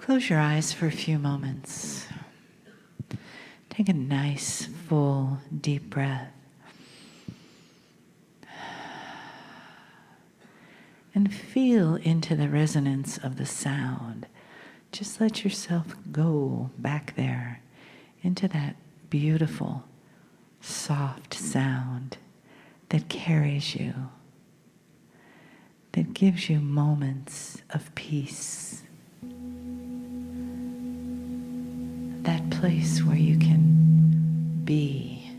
Close your eyes for a few moments. Take a nice, full, deep breath. And feel into the resonance of the sound. Just let yourself go back there into that beautiful, soft sound that carries you, that gives you moments of peace. That place where you can be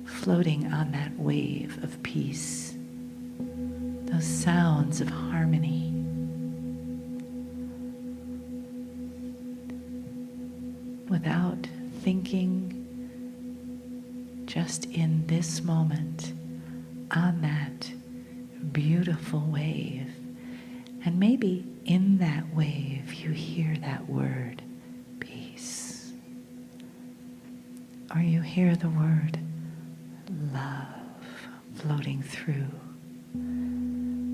floating on that wave of peace. Those sounds of harmony. Without thinking, just in this moment, on that beautiful wave. And maybe in that wave you hear that word, peace. Or you hear the word love floating through.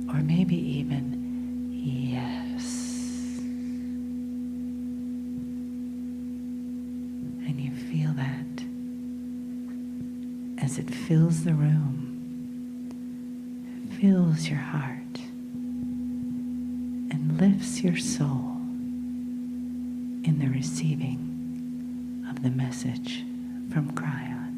Or maybe even yes. And you feel that as it fills the room, fills your heart, and lifts your soul in the receiving of the message from Kryon.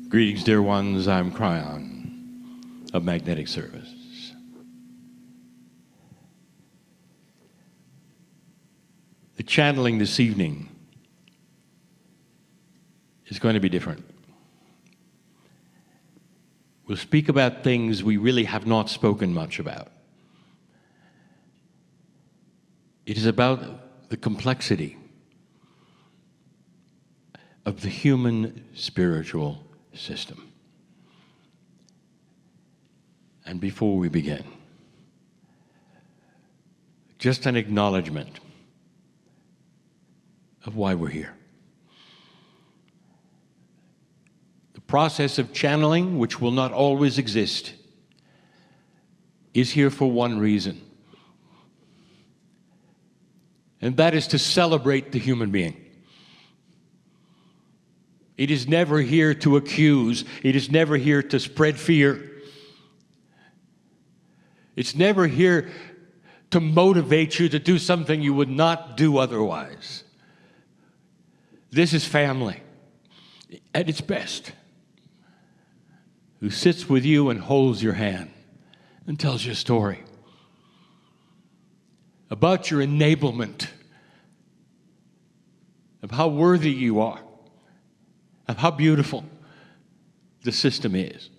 Greetings, dear ones. I'm Kryon of Magnetic Service. The channeling this evening is going to be different. We'll speak about things we really have not spoken much about. It is about the complexity of the human spiritual system. And before we begin, just an acknowledgement of why we're here. The process of channeling, which will not always exist, is here for one reason, and that is to celebrate the human being. It is never here to accuse. It is never here to spread fear. It's never here to motivate you to do something you would not do otherwise. This is family at its best, who sits with you and holds your hand and tells you a story about your enablement, of how worthy you are, of how beautiful the system is.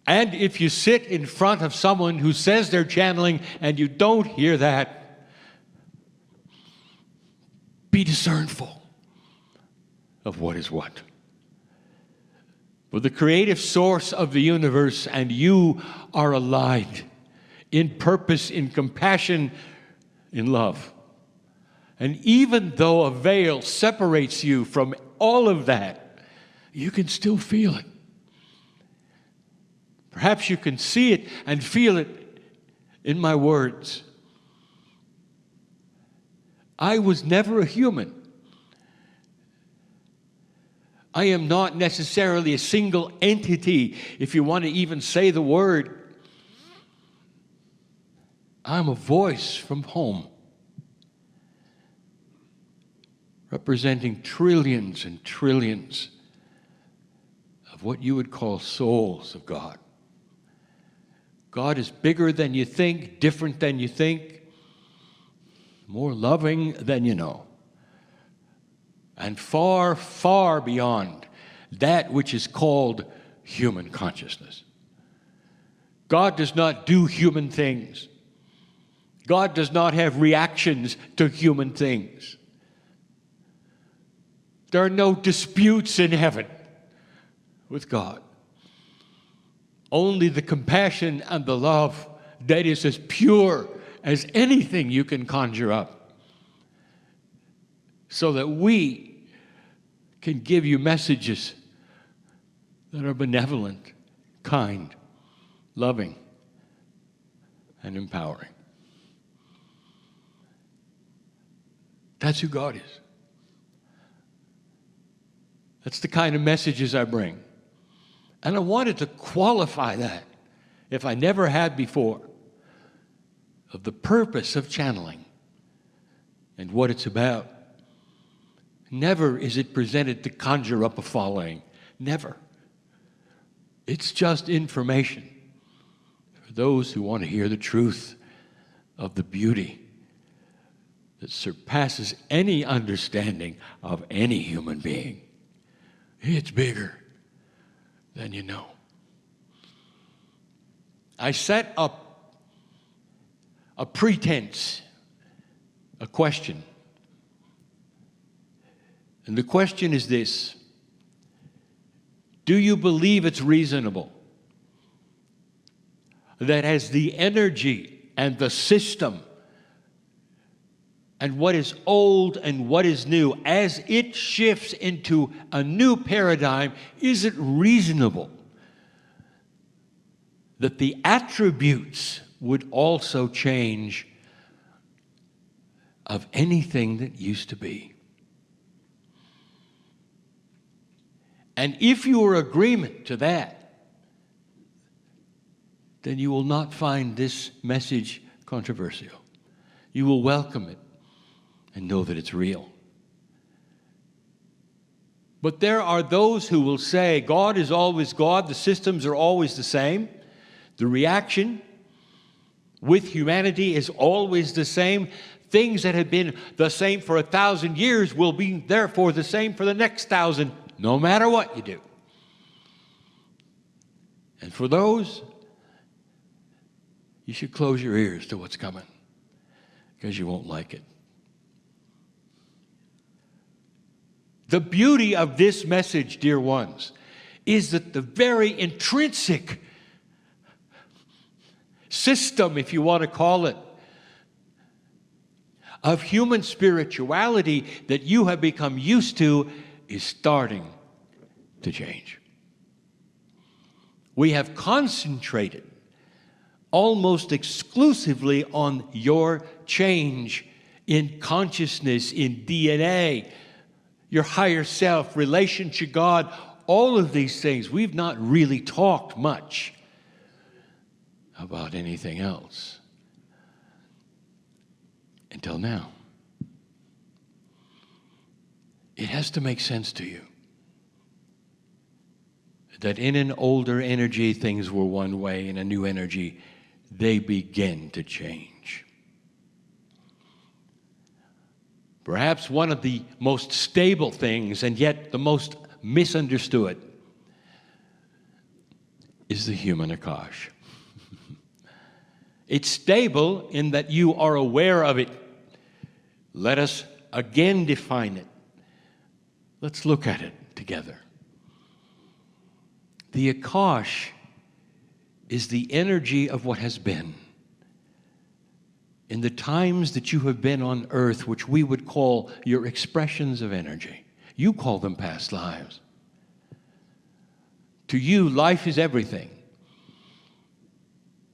And if you sit in front of someone who says they're channeling and you don't hear that, be discernful of what is what. For the creative source of the universe and you are aligned in purpose, in compassion, in love. And even though a veil separates you from all of that, you can still feel it. Perhaps you can see it and feel it in my words. I was never a human. I am not necessarily a single entity, if you want to even say the word. I'm a voice from home, representing trillions and trillions of what you would call souls of God. God is bigger than you think, different than you think, more loving than you know, and far, far beyond that which is called human consciousness. God does not do human things. God does not have reactions to human things. There are no disputes in heaven with God. Only the compassion and the love that is as pure as anything you can conjure up, so that we can give you messages that are benevolent, kind, loving, and empowering. That's who God is. That's the kind of messages I bring. And I wanted to qualify that, if I never had before, of the purpose of channeling and what it's about. Never is it presented to conjure up a following. Never. It's just information for those who want to hear the truth of the beauty that surpasses any understanding of any human being. It's bigger than you know. I set up a pretense, a question. And the question is this: do you believe it's reasonable that as the energy and the system and what is old and what is new, as it shifts into a new paradigm, is it reasonable that the attributes would also change of anything that used to be? And if you are agreement to that, then you will not find this message controversial. You will welcome it and know that it's real. But there are those who will say God is always God, the systems are always the same, the reaction with humanity is always the same. Things that have been the same for 1,000 years will be therefore the same for the next 1,000, no matter what you do. And for those, you should close your ears to what's coming, because you won't like it. The beauty of this message, dear ones, is that the very intrinsic system, if you want to call it, of human spirituality that you have become used to is starting to change. We have concentrated almost exclusively on your change in consciousness, in DNA, your higher self, relation to God, all of these things. We've not really talked much about anything else until now. It has to make sense to you that in an older energy, things were one way. In a new energy, they begin to change. Perhaps one of the most stable things, and yet the most misunderstood, is the human Akash. It's stable in that you are aware of it. Let us again define it. Let's look at it together. The Akash is the energy of what has been. In the times that you have been on earth, which we would call your expressions of energy. You call them past lives. To you, life is everything.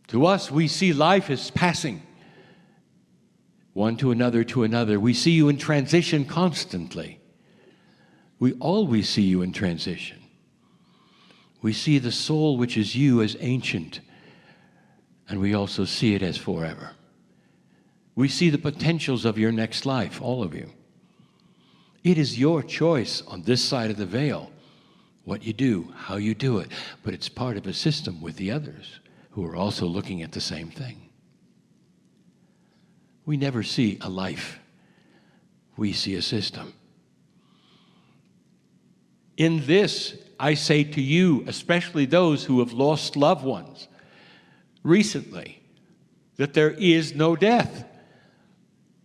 To us, we see life as passing. One to another to another. We see you in transition constantly. We always see you in transition. We see the soul which is you as ancient, and we also see it as forever. We see the potentials of your next life, all of you. It is your choice on this side of the veil, what you do, how you do it, but it's part of a system with the others who are also looking at the same thing. We never see a life. We see a system. In this, I say to you, especially those who have lost loved ones recently, that there is no death.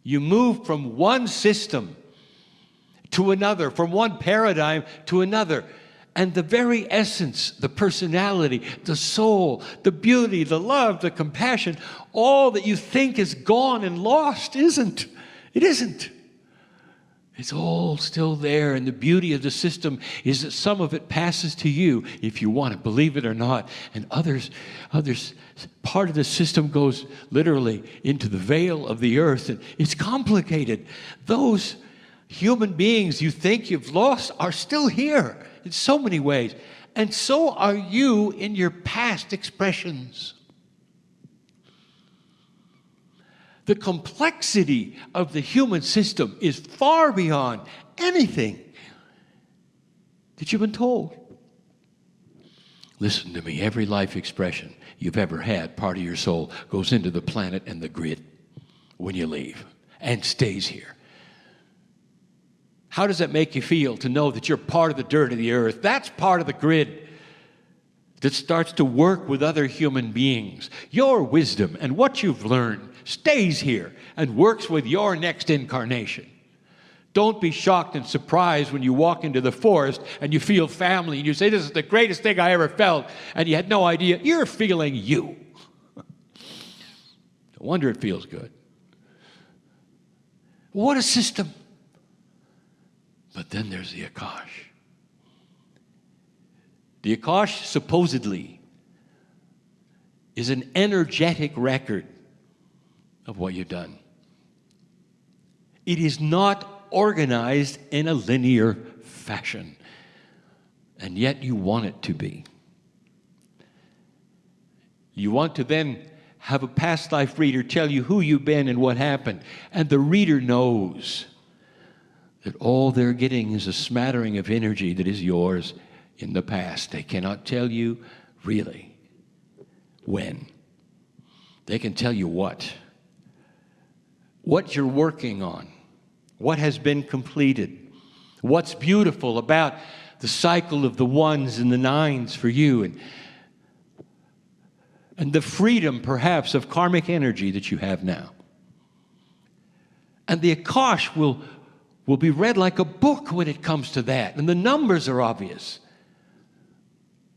You move from one system to another, from one paradigm to another. And the very essence, the personality, the soul, the beauty, the love, the compassion, all that you think is gone and lost isn't. It isn't. It's all still there, and the beauty of the system is that some of it passes to you, if you want to believe it or not, and others, part of the system goes literally into the veil of the earth, and it's complicated. Those human beings you think you've lost are still here in so many ways, and so are you in your past expressions. The complexity of the human system is far beyond anything that you've been told. Listen to me, every life expression you've ever had, part of your soul, goes into the planet and the grid when you leave and stays here. How does that make you feel to know that you're part of the dirt of the earth? That's part of the grid that starts to work with other human beings. Your wisdom and what you've learned stays here and works with your next incarnation. Don't be shocked and surprised when you walk into the forest and you feel family and you say, this is the greatest thing I ever felt, and you had no idea. You're feeling you. No wonder it feels good. What a system. But then there's the Akash. The Akash supposedly is an energetic record of what you've done. It is not organized in a linear fashion, and yet you want it to be. You want to then have a past life reader tell you who you've been and what happened, and the reader knows that all they're getting is a smattering of energy that is yours in the past. They cannot tell you really when. They can tell you what you're working on, what has been completed, what's beautiful about the cycle of the ones and the nines for you, and the freedom perhaps of karmic energy that you have now. And the Akash will be read like a book when it comes to that, and the numbers are obvious.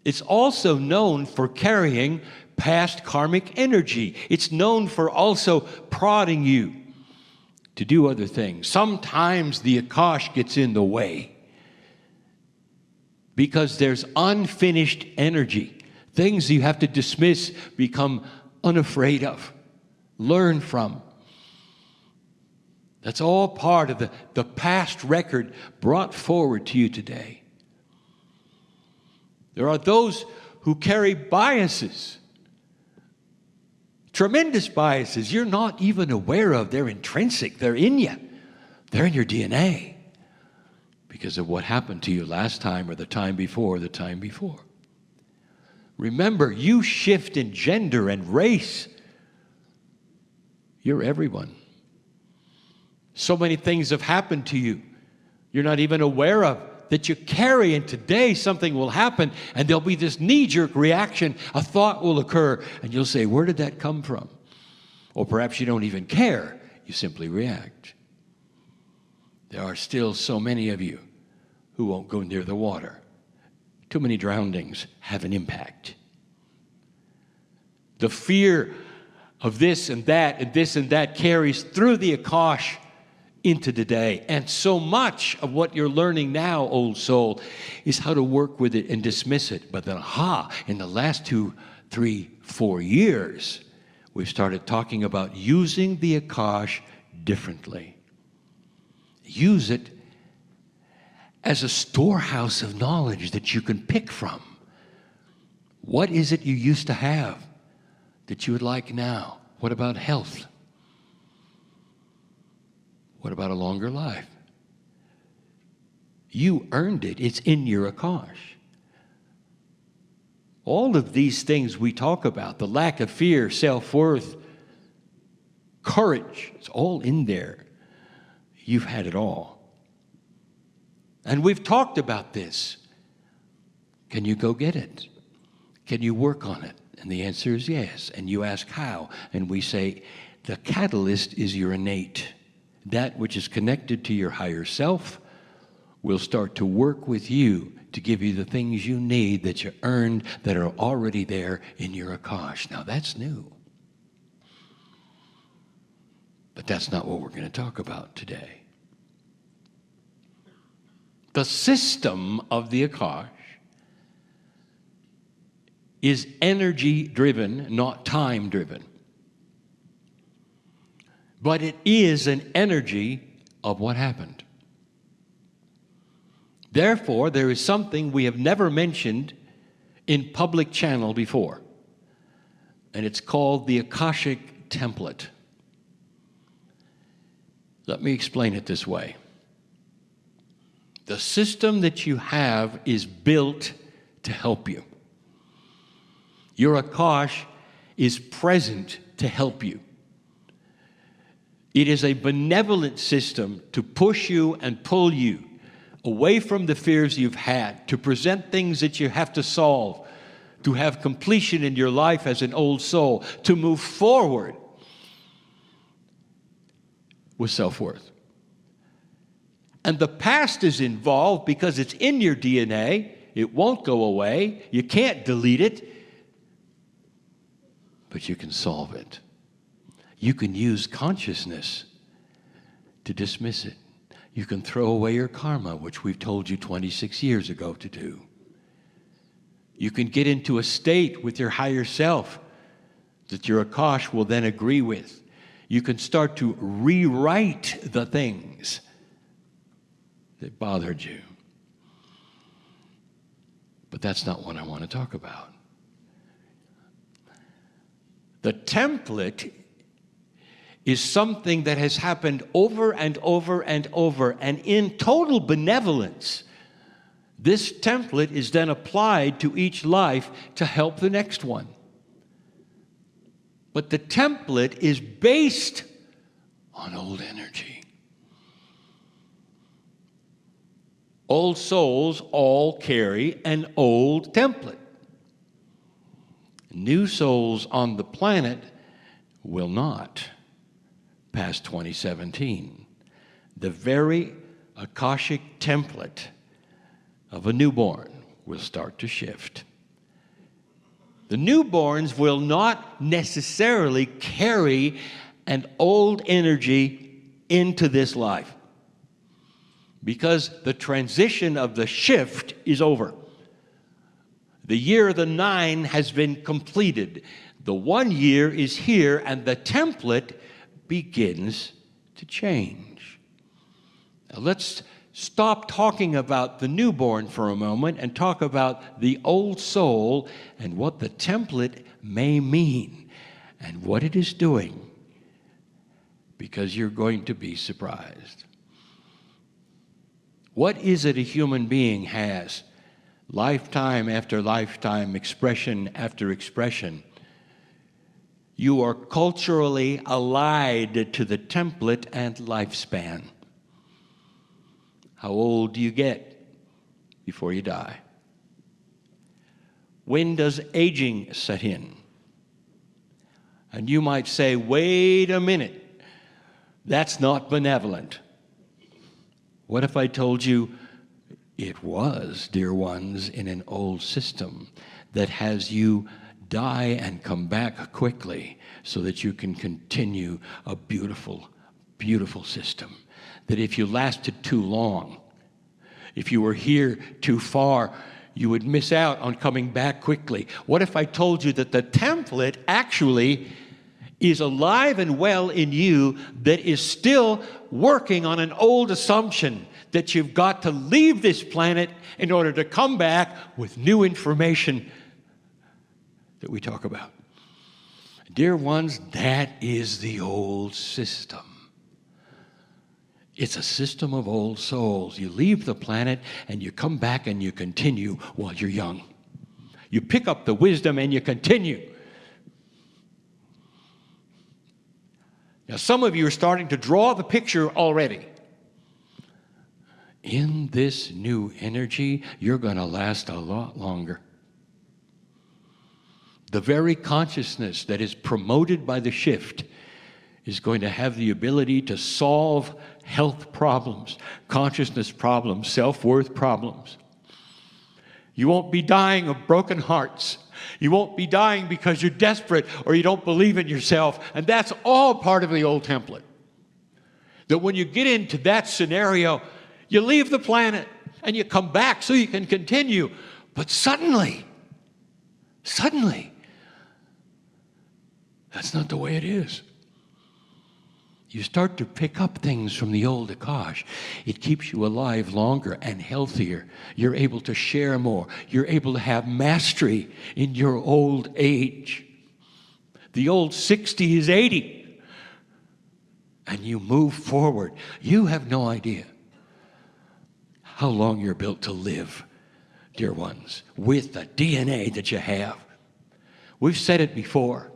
It's also known for carrying past karmic energy. It's known for also prodding you to do other things. Sometimes the Akash gets in the way because there's unfinished energy. Things you have to dismiss, become unafraid of, learn from. That's all part of the past record brought forward to you today. There are those who carry biases, tremendous biases you're not even aware of. They're intrinsic. They're in you. They're in your DNA because of what happened to you last time or the time before, the time before. Remember, you shift in gender and race. You're everyone. So many things have happened to you you're not even aware of that you carry, and today something will happen and there'll be this knee-jerk reaction. A thought will occur and you'll say, where did that come from? Or perhaps you don't even care. You simply react. There are still so many of you who won't go near the water. Too many drownings have an impact. The fear of this and that and this and that carries through the Akash into today. And so much of what you're learning now, old soul, is how to work with it and dismiss it. But then, in the last 2, 3, 4 years, we've started talking about using the Akash differently. Use it as a storehouse of knowledge that you can pick from. What is it you used to have that you would like now? What about health? What about a longer life? You earned it. It's in your Akash. All of these things we talk about, the lack of fear, self-worth, courage, it's all in there. You've had it all. And we've talked about this. Can you go get it? Can you work on it? And the answer is yes. And you ask how? And we say the catalyst is your innate. That which is connected to your higher self will start to work with you to give you the things you need that you earned that are already there in your Akash. Now that's new. But that's not what we're going to talk about today. The system of the Akash is energy-driven, not time-driven. But it is an energy of what happened. Therefore, there is something we have never mentioned in public channel before, and it's called the Akashic template. Let me explain it this way. The system that you have is built to help you. Your Akash is present to help you. It is a benevolent system to push you and pull you away from the fears you've had, to present things that you have to solve, to have completion in your life as an old soul, to move forward with self-worth. And the past is involved because it's in your DNA. It won't go away. You can't delete it. But you can solve it. You can use consciousness to dismiss it. You can throw away your karma, which we've told you 26 years ago to do. You can get into a state with your higher self that your Akash will then agree with. You can start to rewrite the things that bothered you. But that's not what I want to talk about. The template is something that has happened over and over and over, and in total benevolence, this template is then applied to each life to help the next one. But the template is based on old energy. Old souls all carry an old template. New souls on the planet will not past 2017. The very Akashic template of a newborn will start to shift. The newborns will not necessarily carry an old energy into this life because the transition of the shift is over. The year of the 9 has been completed. The 1 year is here, and the template begins to change. Now let's stop talking about the newborn for a moment and talk about the old soul and what the template may mean and what it is doing, because you're going to be surprised. What is it a human being has? Lifetime after lifetime, expression after expression. You are culturally allied to the template and lifespan. How old do you get before you die? When does aging set in? And you might say, wait a minute, that's not benevolent. What if I told you it was, dear ones, in an old system that has you die and come back quickly so that you can continue a beautiful, beautiful system? That if you lasted too long, if you were here too far, you would miss out on coming back quickly. What if I told you that the template actually is alive and well in you, that is still working on an old assumption that you've got to leave this planet in order to come back with new information that we talk about? Dear ones, that is the old system. It's a system of old souls. You leave the planet and you come back and you continue while you're young. You pick up the wisdom and you continue. Now, some of you are starting to draw the picture already. In this new energy, you're going to last a lot longer. The very consciousness that is promoted by the shift is going to have the ability to solve health problems, consciousness problems, self-worth problems. You won't be dying of broken hearts. You won't be dying because you're desperate or you don't believe in yourself. And that's all part of the old template. That when you get into that scenario, you leave the planet and you come back so you can continue. But suddenly, that's not the way it is. You start to pick up things from the old Akash. It keeps you alive longer and healthier. You're able to share more. You're able to have mastery in your old age. The old 60 is 80. And you move forward. You have no idea how long you're built to live, dear ones, with the DNA that you have. We've said it before.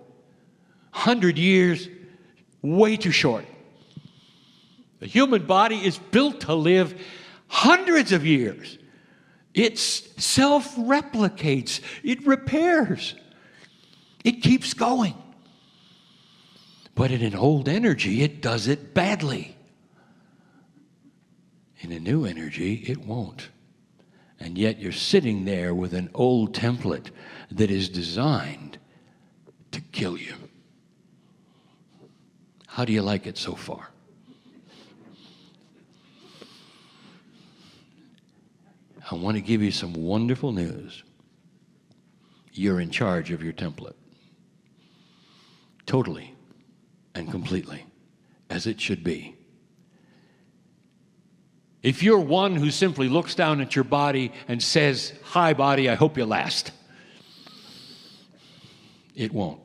100 years, way too short. The human body is built to live hundreds of years. It self-replicates. It repairs. It keeps going. But in an old energy, it does it badly. In a new energy, it won't. And yet you're sitting there with an old template that is designed to kill you. How do you like it so far? I want to give you some wonderful news. You're in charge of your template. Totally and completely, as it should be. If you're one who simply looks down at your body and says, "Hi, body, I hope you last," it won't.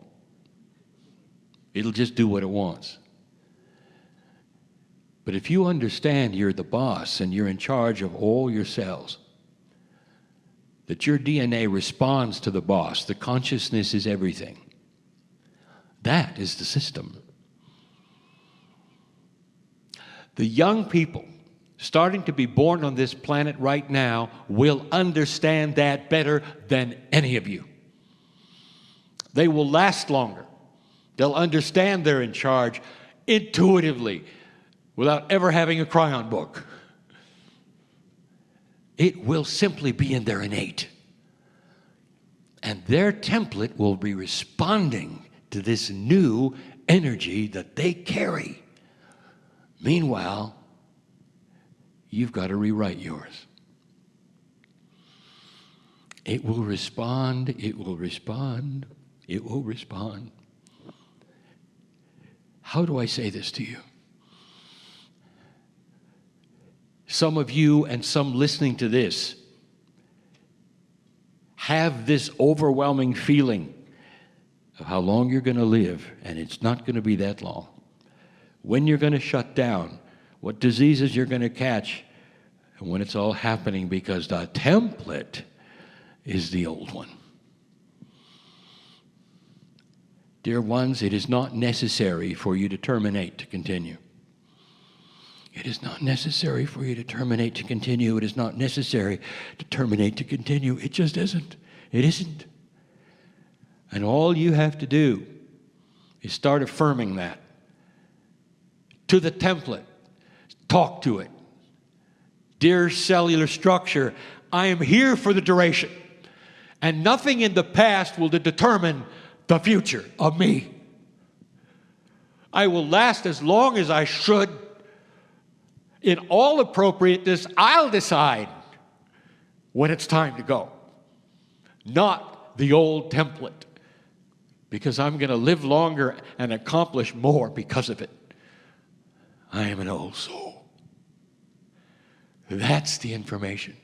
It'll just do what it wants. But if you understand you're the boss and you're in charge of all your cells, that your DNA responds to the boss, the consciousness is everything. That is the system. The young people starting to be born on this planet right now will understand that better than any of you. They will last longer. They'll understand they're in charge intuitively without ever having a Kryon book. It will simply be in their innate. And their template will be responding to this new energy that they carry. Meanwhile, you've got to rewrite yours. It will respond, it will respond, it will respond. How do I say this to you? Some of you and some listening to this have this overwhelming feeling of how long you're going to live, and it's not going to be that long. When you're going to shut down, what diseases you're going to catch, and when it's all happening, because the template is the old one. Dear ones, it is not necessary for you to terminate to continue. It is not necessary for you to terminate to continue. It is not necessary to terminate to continue. It just isn't. It isn't. And all you have to do is start affirming that to the template. Talk to it. Dear cellular structure, I am here for the duration, and nothing in the past will determine the future of me. I will last as long as I should. In all appropriateness, I'll decide when it's time to go. Not the old template, because I'm going to live longer and accomplish more because of it. I am an old soul. That's the information.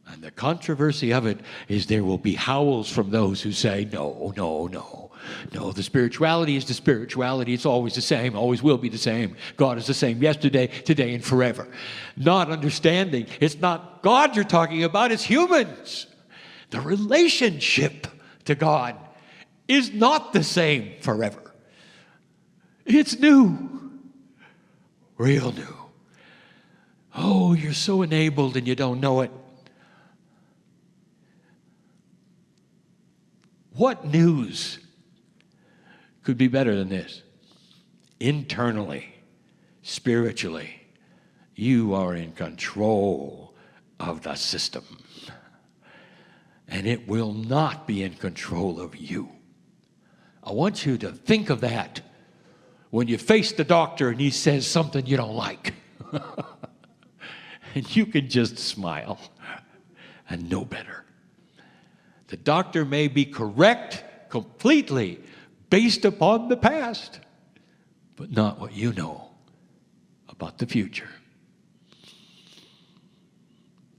And the controversy of it is there will be howls from those who say, no, no, no. No, the spirituality is the spirituality. It's always the same, always will be the same. God is the same yesterday, today, and forever. Not understanding. It's not God you're talking about, it's humans. The relationship to God is not the same forever. It's new. Real new. Oh, you're so enabled and you don't know it. What news could be better than this? Internally, spiritually, you are in control of the system. And it will not be in control of you. I want you to think of that when you face the doctor and he says something you don't like. And you can just smile and know better. The doctor may be correct completely based upon the past, but not what you know about the future.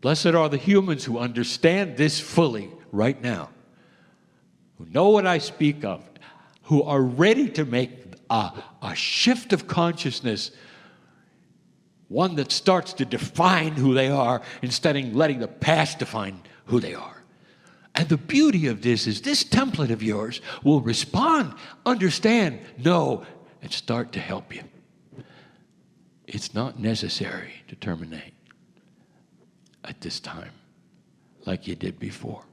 Blessed are the humans who understand this fully right now, who know what I speak of, who are ready to make a shift of consciousness, one that starts to define who they are instead of letting the past define who they are. And the beauty of this is this template of yours will respond, understand, know, and start to help you. It's not necessary to terminate at this time like you did before.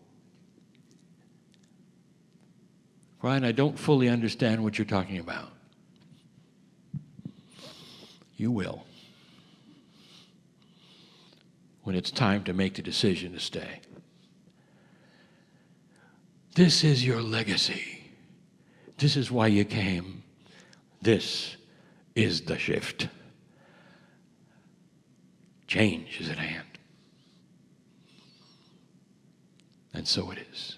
Kryon, I don't fully understand what you're talking about. You will when it's time to make the decision to stay. This is your legacy. This is why you came. This is the shift. Change is at hand. And so it is.